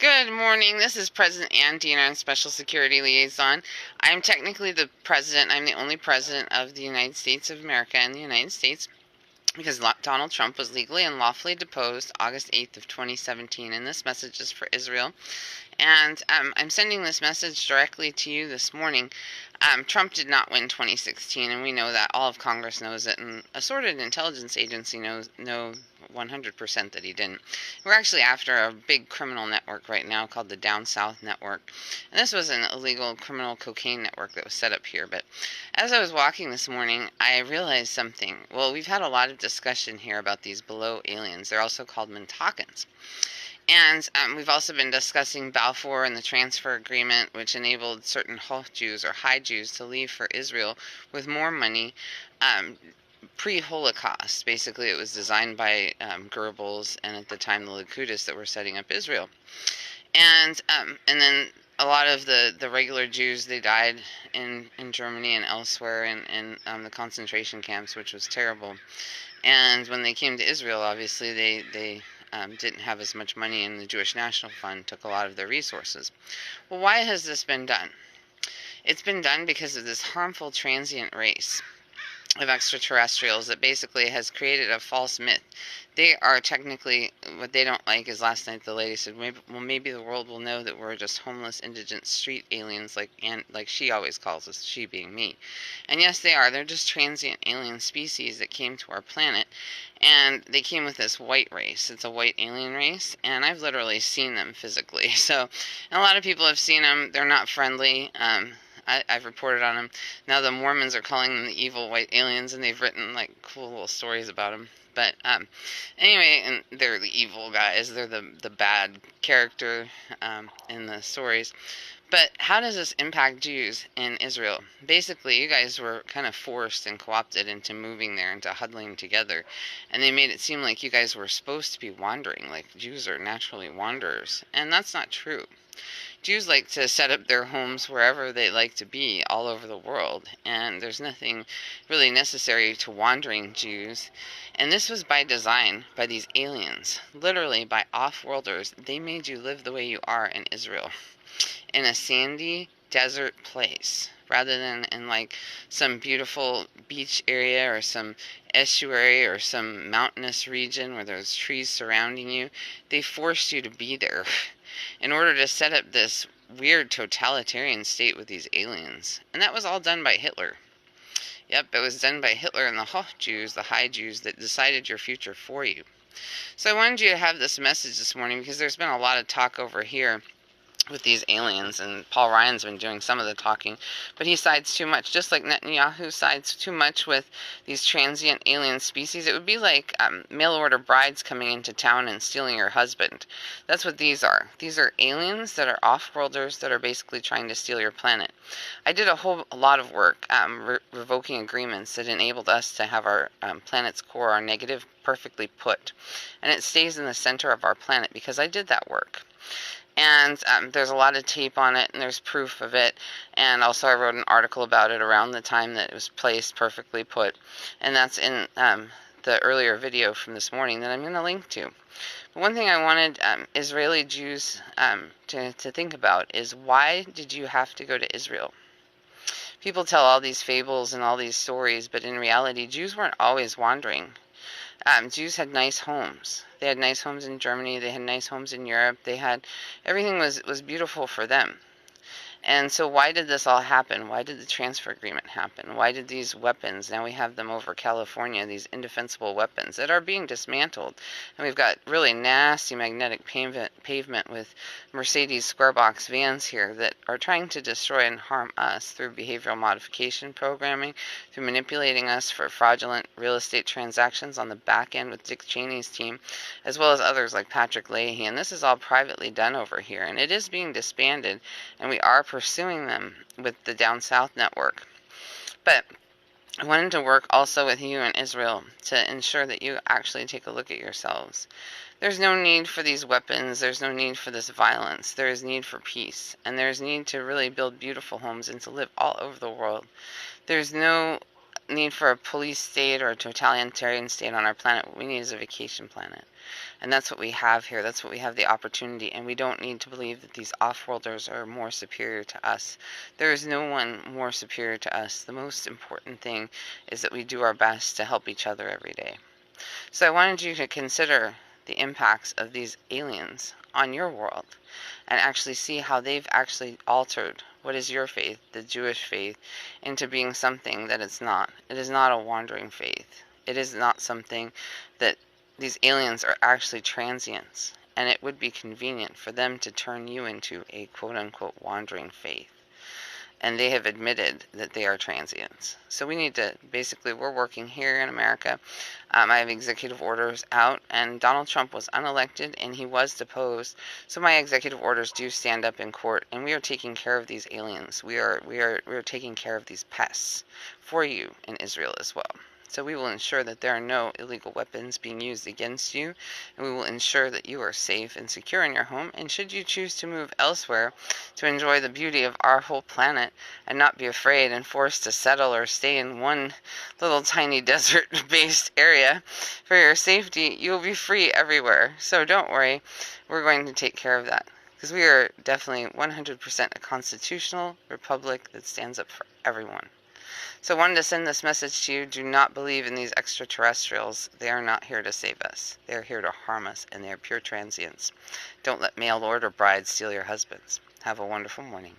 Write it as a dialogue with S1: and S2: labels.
S1: Good morning. This is President Diener and Special Security Liaison. I'm technically the president. I'm the only president of the United States of America and the United States because Donald Trump was legally and lawfully deposed August 8th of 2017. And this message is for Israel. And I'm sending this message directly to you this morning. Trump did not win 2016, and we know that. All of Congress knows it, and assorted intelligence agency know 100% that he didn't. We're actually after a big criminal network right now called the Down South Network. And this was an illegal criminal cocaine network that was set up here. But as I was walking this morning, I realized something. Well, we've had a lot of discussion here about these below aliens. They're also called Mintakans. And we've also been discussing Balfour and the transfer agreement, which enabled certain Jews or high Jews to leave for Israel with more money pre-Holocaust. Basically, it was designed by Goebbels and at the time the Licudists that were setting up Israel. And then a lot of the regular Jews, they died in Germany and elsewhere in the concentration camps, which was terrible. And when they came to Israel, obviously they didn't have as much money, and the Jewish National Fund took a lot of their resources. Well, why has this been done? It's been done because of this harmful transient race of extraterrestrials that basically has created a false myth. They are technically, what they don't like is, last night the lady said, maybe the world will know that we're just homeless, indigent street aliens, like she always calls us, she being me. And yes, they are. They're just transient alien species that came to our planet, and they came with this white race. It's a white alien race, and I've literally seen them physically. So, and a lot of people have seen them. They're not friendly. I've reported on them. Now the Mormons are calling them the evil white aliens, and they've written like cool little stories about them. But anyway, and they're the evil guys. They're the bad character in the stories. But how does this impact Jews in Israel? Basically, you guys were kind of forced and co-opted into moving there, into huddling together. And they made it seem like you guys were supposed to be wandering, like Jews are naturally wanderers. And that's not true. Jews like to set up their homes wherever they like to be all over the world, and there's nothing really necessary to wandering Jews. And this was by design, by these aliens, literally by off-worlders. They made you live the way you are in Israel, in a sandy desert place, rather than in like some beautiful beach area or some estuary or some mountainous region where there's trees surrounding you. They forced you to be there in order to set up this weird totalitarian state with these aliens. And that was all done by Hitler. Yep, it was done by Hitler and the Jews, the high Jews, that decided your future for you. So I wanted you to have this message this morning because there's been a lot of talk over here with these aliens, and Paul Ryan's been doing some of the talking, but he sides too much, just like Netanyahu sides too much with these transient alien species. It would be like mail-order brides coming into town and stealing your husband. That's what these are. These are aliens that are off-worlders that are basically trying to steal your planet. I did a lot of work revoking agreements that enabled us to have our planet's core, our negative, perfectly put, and it stays in the center of our planet because I did that work. And there's a lot of tape on it, and there's proof of it. And also I wrote an article about it around the time that it was placed, perfectly put. And that's in the earlier video from this morning that I'm going to link to. But one thing I wanted Israeli Jews to think about is, why did you have to go to Israel? People tell all these fables and all these stories, but in reality, Jews weren't always wandering. Jews had nice homes. They had nice homes in Germany. They had nice homes in Europe. Everything was beautiful for them. And so why did this all happen? Why did the transfer agreement happen? Why did these weapons, now we have them over California, these indefensible weapons that are being dismantled. And we've got really nasty magnetic pavement with Mercedes square box vans here that are trying to destroy and harm us through behavioral modification programming, through manipulating us for fraudulent real estate transactions on the back end with Dick Cheney's team, as well as others like Patrick Leahy. And this is all privately done over here. And it is being disbanded, and we are pursuing them with the Down South Network. But I wanted to work also with you in Israel to ensure that you actually take a look at yourselves. There's no need for these weapons. There's no need for this violence. There is need for peace. And there's need to really build beautiful homes and to live all over the world. There's no need for a police state or a totalitarian state on our planet. What we need is a vacation planet. And that's what we have here. That's what we have, the opportunity. And we don't need to believe that these off-worlders are more superior to us. There is no one more superior to us. The most important thing is that we do our best to help each other every day. So I wanted you to consider the impacts of these aliens on your world and actually see how they've actually altered what is your faith, the Jewish faith, into being something that it's not. It is not a wandering faith. It is not something that these aliens are actually transients, and it would be convenient for them to turn you into a quote-unquote wandering faith. And they have admitted that they are transients. So we need to, basically, we're working here in America. I have executive orders out, and Donald Trump was unelected, and he was deposed. So my executive orders do stand up in court, and we are taking care of these aliens. We are taking care of these pests for you in Israel as well. So we will ensure that there are no illegal weapons being used against you, and we will ensure that you are safe and secure in your home. And should you choose to move elsewhere to enjoy the beauty of our whole planet and not be afraid and forced to settle or stay in one little tiny desert-based area for your safety, you will be free everywhere. So don't worry, we're going to take care of that, because we are definitely 100% a constitutional republic that stands up for everyone. So I wanted to send this message to you. Do not believe in these extraterrestrials. They are not here to save us. They are here to harm us, and they are pure transients. Don't let mail order brides steal your husbands. Have a wonderful morning.